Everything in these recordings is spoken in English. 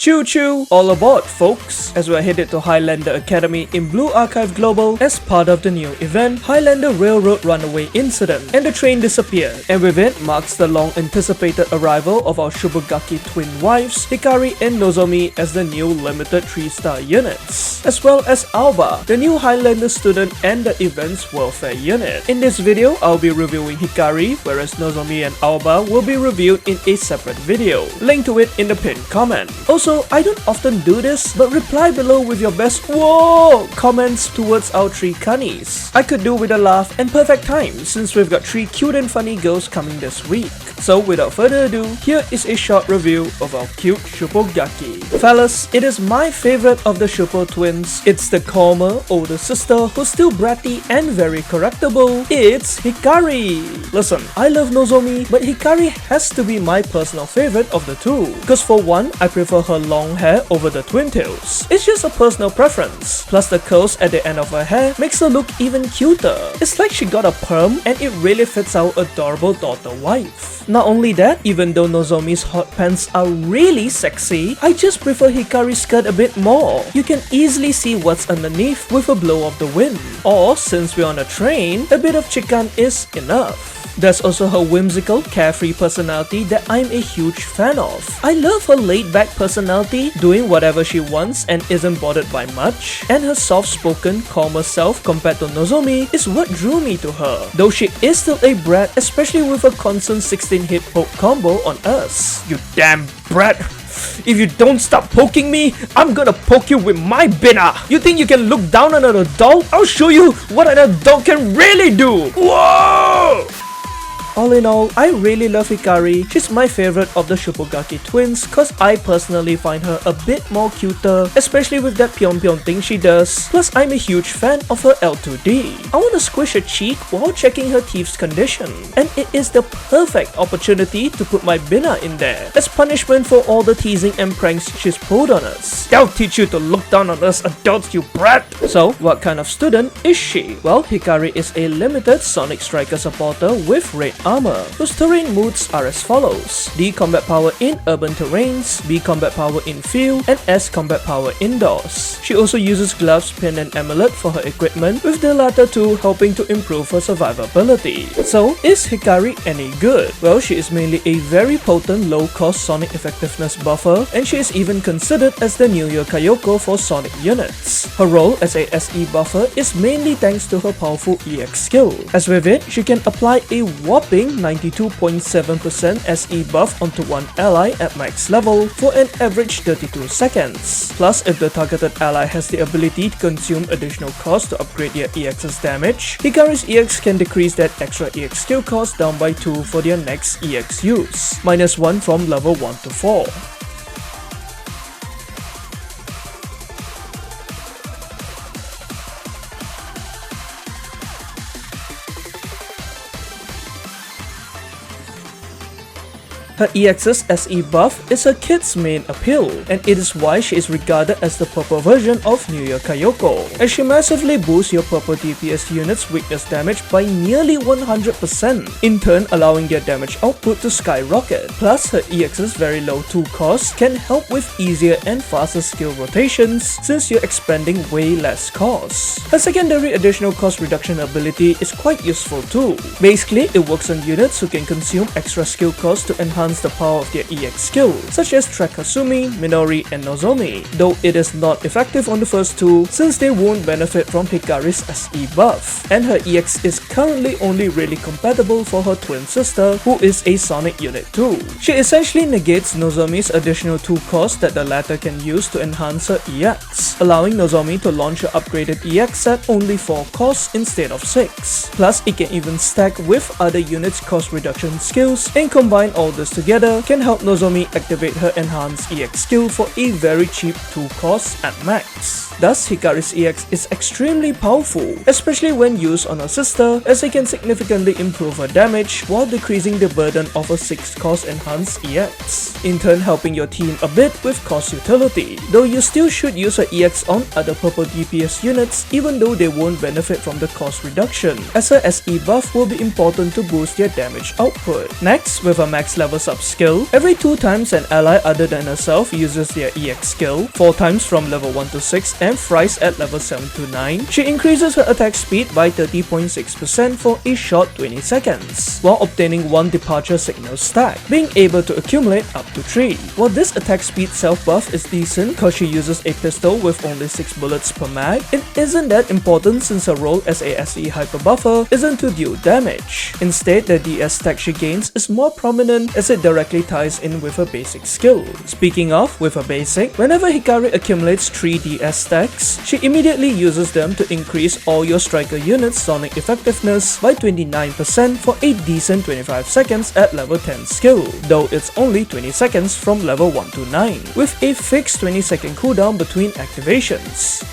Choo choo! All aboard, folks! As we're headed to Highlander Academy in Blue Archive Global as part of the new event, Highlander Railroad Runaway Incident, and the train disappeared. And with it marks the long-anticipated arrival of our Shupogaki twin wives, Hikari and Nozomi as the new limited 3-star units, as well as Alba, the new Highlander student and the event's welfare unit. In this video, I'll be reviewing Hikari, whereas Nozomi and Alba will be reviewed in a separate video. Link to it in the pinned comment. Also, I don't often do this, but reply below with your best whoa comments towards our 3 Kanis. I could do with a laugh and perfect time since we've got 3 cute and funny girls coming this week. So without further ado, here is a short review of our cute Shupogaki. Fellas, it is my favorite of the Shupo twins. It's the calmer, older sister who's still bratty and very correctable. It's Hikari! Listen, I love Nozomi, but Hikari has to be my personal favorite of the two. Cause for one, I prefer her long hair over the twin tails. It's just a personal preference. Plus the curls at the end of her hair makes her look even cuter. It's like she got a perm and it really fits our adorable daughter wife. Not only that, even though Nozomi's hot pants are really sexy, I just prefer Hikari's skirt a bit more. You can easily see what's underneath with a blow of the wind. Or, since we're on a train, a bit of chikan is enough. There's also her whimsical, carefree personality that I'm a huge fan of. I love her laid-back personality, doing whatever she wants and isn't bothered by much. And her soft-spoken, calmer self compared to Nozomi is what drew me to her. Though she is still a brat, especially with her constant 16-hit poke combo on us. You damn brat! If you don't stop poking me, I'm gonna poke you with my bina! You think you can look down on an adult? I'll show you what an adult can really do! Whoa! All in all, I really love Hikari. She's my favorite of the Shupogaki twins cause I personally find her a bit more cuter, especially with that pyeong-pyeong thing she does. Plus, I'm a huge fan of her L2D. I wanna squish her cheek while checking her teeth's condition. And it is the perfect opportunity to put my bina in there as punishment for all the teasing and pranks she's pulled on us. I'll teach you to look down on us adults, you brat! So, what kind of student is she? Well, Hikari is a limited Sonic Striker supporter with red armor, whose terrain modes are as follows: D combat power in urban terrains, B combat power in field, and S combat power indoors. She also uses gloves, pin, and amulet for her equipment, with the latter two helping to improve her survivability. So, is Hikari any good? Well, she is mainly a very potent low-cost Sonic effectiveness buffer, and she is even considered as the New Year Kayoko for Sonic units. Her role as a SE buffer is mainly thanks to her powerful EX skill. As with it, she can apply a whopping 92.7% SE buff onto one ally at max level for an average 32 seconds. Plus, if the targeted ally has the ability to consume additional cost to upgrade their EX's damage, Hikari's EX can decrease that extra EX skill cost down by 2 for their next EX use, -1 from level 1 to 4. Her EX's SE buff is her kit's main appeal, and it is why she is regarded as the purple version of New Year Kayoko, as she massively boosts your purple DPS unit's weakness damage by nearly 100%, in turn allowing their damage output to skyrocket. Plus, her EX's very low tool cost can help with easier and faster skill rotations since you're expending way less cost. Her secondary additional cost reduction ability is quite useful too. Basically, it works on units who can consume extra skill cost to enhance the power of their EX skill, such as Trakasumi, Minori, and Nozomi, though it is not effective on the first two since they won't benefit from Hikari's SE buff, and her EX is currently only really compatible for her twin sister, who is a Sonic unit too. She essentially negates Nozomi's additional 2 cost that the latter can use to enhance her EX, allowing Nozomi to launch her upgraded EX at only 4 costs instead of 6. Plus, it can even stack with other units' cost reduction skills, and combine all this together can help Nozomi activate her enhanced EX skill for a very cheap 2 costs at max. Thus, Hikari's EX is extremely powerful, especially when used on her sister, as it can significantly improve her damage while decreasing the burden of a 6 cost enhanced EX, in turn helping your team a bit with cost utility, though you still should use her EX on other purple DPS units even though they won't benefit from the cost reduction, as her SE buff will be important to boost their damage output. Next, with a max level sub skill. Every 2 times an ally other than herself uses their EX skill, 4 times from level 1 to 6 and thrice at level 7 to 9, she increases her attack speed by 30.6% for a short 20 seconds, while obtaining 1 departure signal stack, being able to accumulate up to 3. While this attack speed self buff is decent cause she uses a pistol with only 6 bullets per mag, it isn't that important since her role as a SE Hyperbuffer isn't to deal damage. Instead, the DS stack she gains is more prominent as it directly ties in with her basic skill. Speaking of, with her basic, whenever Hikari accumulates 3 DS stacks, she immediately uses them to increase all your striker units' sonic effectiveness by 29% for a decent 25 seconds at level 10 skill, though it's only 20 seconds from level 1 to 9, with a fixed 20-second cooldown between activations.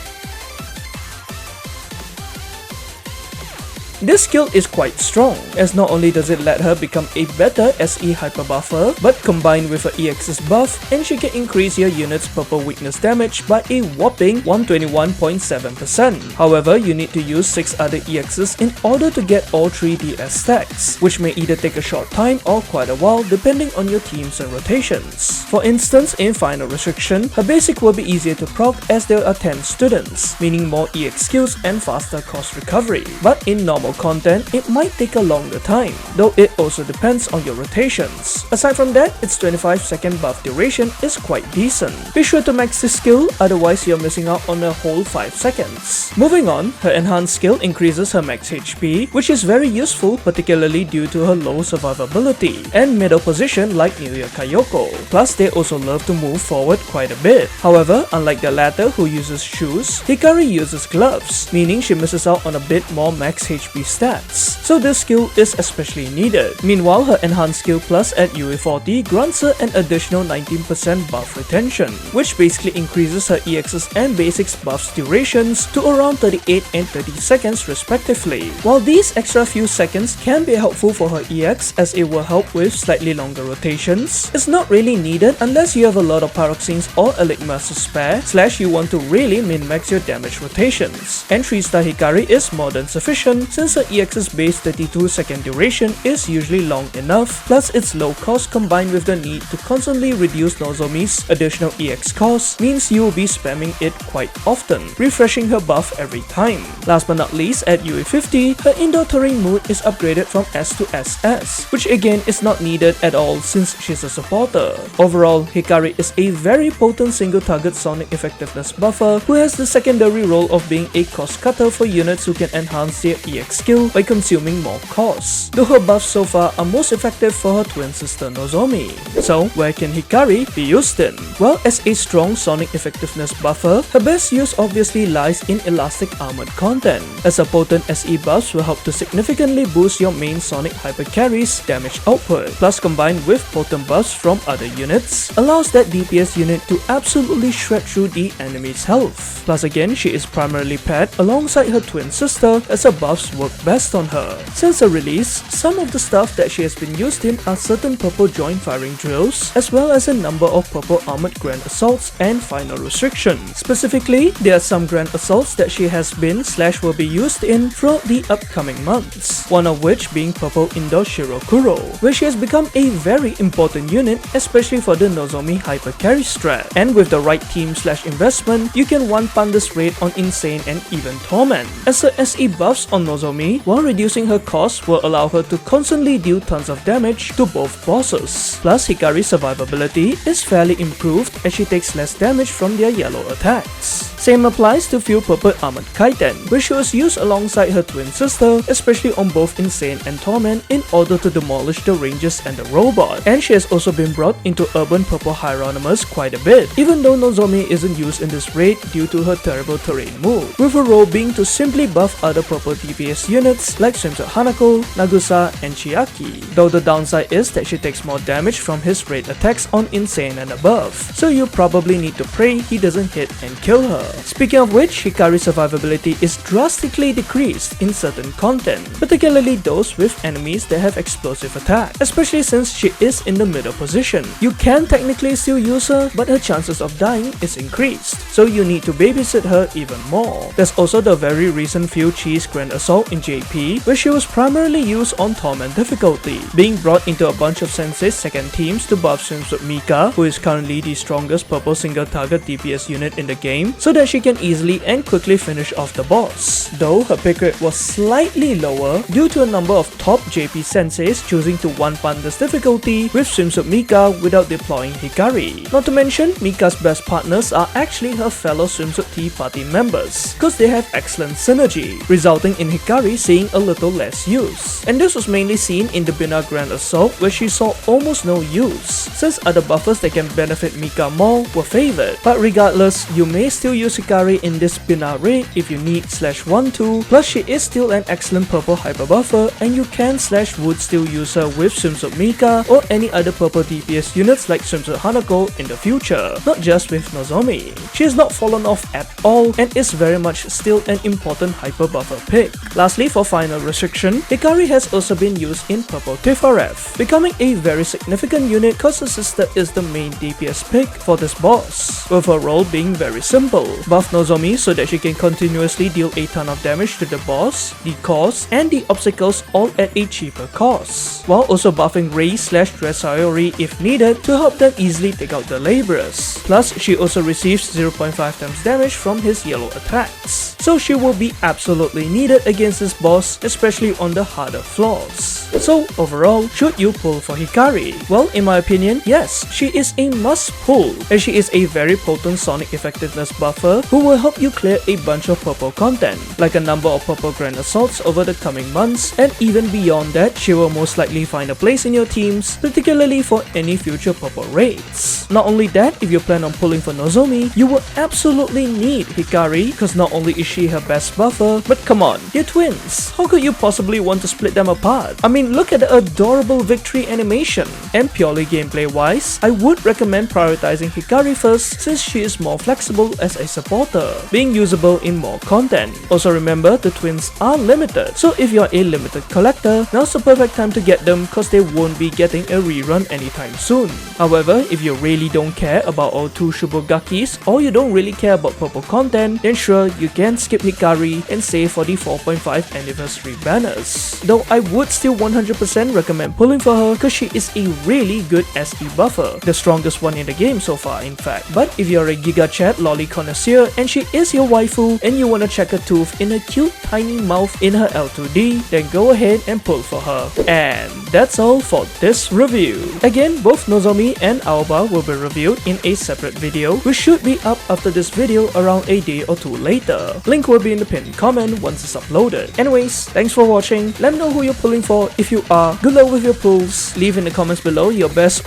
This skill is quite strong, as not only does it let her become a better SE Hyperbuffer, but combined with her EX's buff, and she can increase your unit's purple weakness damage by a whopping 121.7%. However, you need to use 6 other EXs in order to get all 3 DS stacks, which may either take a short time or quite a while depending on your teams and rotations. For instance, in Final Restriction, her basic will be easier to proc as there are 10 students, meaning more EX skills and faster cost recovery. But in normal content, it might take a longer time, though it also depends on your rotations. Aside from that, its 25-second buff duration is quite decent. Be sure to max this skill, otherwise you're missing out on a whole 5 seconds. Moving on, her enhanced skill increases her max HP, which is very useful particularly due to her low survivability and middle position like Niuya Kayoko. Plus, they also love to move forward quite a bit. However, unlike the latter who uses shoes, Hikari uses gloves, meaning she misses out on a bit more max HP stats, so this skill is especially needed. Meanwhile, her enhanced skill plus at UE40 grants her an additional 19% buff retention, which basically increases her EXs and basics buffs durations to around 38 and 30 seconds respectively. While these extra few seconds can be helpful for her EX as it will help with slightly longer rotations, it's not really needed unless you have a lot of Pyroxenes or Eligmas to spare, / you want to really min-max your damage rotations. And 3-star Hikari is more than sufficient since her EX's base 32-second duration is usually long enough, plus its low cost combined with the need to constantly reduce Nozomi's additional EX cost means you will be spamming it quite often, refreshing her buff every time. Last but not least, at UE50, her indoor terrain mood is upgraded from S to SS, which again is not needed at all since she's a supporter. Overall, Hikari is a very potent single target sonic effectiveness buffer who has the secondary role of being a cost cutter for units who can enhance their EX skill by consuming more costs, though her buffs so far are most effective for her twin sister Nozomi. So where can Hikari be used in? Well, as a strong sonic effectiveness buffer, her best use obviously lies in elastic armored content, as her potent SE buffs will help to significantly boost your main sonic hyper carry's damage output, plus combined with potent buffs from other units, allows that DPS unit to absolutely shred through the enemy's health. Plus again, she is primarily paired alongside her twin sister as her buffs work best on her. Since her release, some of the stuff that she has been used in are certain purple joint firing drills, as well as a number of purple armored grand assaults and final restriction. Specifically, there are some grand assaults that she has been / will be used in throughout the upcoming months, one of which being purple indoor Shirokuro, where she has become a very important unit, especially for the Nozomi hyper carry strat. And with the right team / investment, you can one-pun this raid on Insane and even Torment, as her SE buffs on Nozomi, while reducing her cost, will allow her to constantly deal tons of damage to both bosses. Plus, Hikari's survivability is fairly improved as she takes less damage from their yellow attacks. Same applies to few purple armored Kaiten, which she was used alongside her twin sister, especially on both Insane and Torment, in order to demolish the ranges and the robot. And she has also been brought into urban purple Hieronymus quite a bit, even though Nozomi isn't used in this raid due to her terrible terrain mood, with her role being to simply buff other purple DPS units like Swimsuit Hanako, Nagusa, and Chiaki, though the downside is that she takes more damage from his raid attacks on Insane and above, so you probably need to pray he doesn't hit and kill her. Speaking of which, Hikari's survivability is drastically decreased in certain content, particularly those with enemies that have explosive attack, especially since she is in the middle position. You can technically still use her, but her chances of dying is increased, so you need to babysit her even more. There's also the very recent Few Cheese Grand Assault in JP, where she was primarily used on Torment difficulty, being brought into a bunch of Sensei's second teams to buff Swimsuit Mika, who is currently the strongest purple single target DPS unit in the game, so that she can easily and quickly finish off the boss. Though her pick rate was slightly lower due to a number of top JP Senseis choosing to one-punt this difficulty with Swimsuit Mika without deploying Hikari. Not to mention, Mika's best partners are actually her fellow Swimsuit Tea party members, cause they have excellent synergy, resulting in Hikari seeing a little less use. And this was mainly seen in the Bina Grand Assault, where she saw almost no use, since other buffers that can benefit Mika more were favored. But regardless, you may still use Hikari in this Bina raid if you need /1-2, plus she is still an excellent purple Hyperbuffer, and you can /would still use her with Swimsuit Mika or any other purple DPS units like Swimsuit Hanako in the future, not just with Nozomi. She has not fallen off at all and is very much still an important Hyperbuffer pick. Lastly, for final restriction, Hikari has also been used in purple Tifaref, becoming a very significant unit cause her sister is the main DPS pick for this boss, with her role being very simple: buff Nozomi so that she can continuously deal a ton of damage to the boss, the cores, and the obstacles all at a cheaper cost, while also buffing Rei/Dress Sayori if needed to help them easily take out the laborers. Plus, she also receives 0.5 times damage from his yellow attacks, so she will be absolutely needed against this boss, especially on the harder floors. So overall, should you pull for Hikari? Well, in my opinion, yes, she is a must pull, as she is a very potent sonic effectiveness buffer who will help you clear a bunch of purple content, like a number of purple Grand Assaults over the coming months, and even beyond that, she will most likely find a place in your teams, particularly for any future purple raids. Not only that, if you plan on pulling for Nozomi, you will absolutely need Hikari, because not only is she her best buffer, but come on, you're twins. How could you possibly want to split them apart? I mean, look at the adorable victory animation. And purely gameplay wise, I would recommend prioritizing Hikari first, since she is more flexible as a supporter, being usable in more content. Also remember, the twins are limited, so if you're a limited collector, now's the perfect time to get them cause they won't be getting a rerun anytime soon. However, if you really don't care about all two Shupogakis, or you don't really care about purple content, then sure, you can skip Hikari and save for the 4.5 anniversary banners. Though I would still 100% recommend pulling for her cause she is a really good SD buffer, the strongest one in the game so far in fact. But if you're a Giga Chat lolly connoisseur and she is your waifu and you wanna check a tooth in her cute tiny mouth in her L2D, then go ahead and pull for her. And that's all for this review. Again, both Nozomi and Aoba will be reviewed in a separate video, which should be up after this video around a day or two later. Link will be in the pinned comment once it's uploaded. Anyways, thanks for watching. Let me know who you're pulling for if you are. Good luck with your pulls. Leave in the comments below your best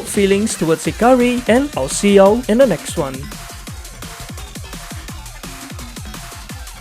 feelings towards Hikari, and I'll see y'all in the next one.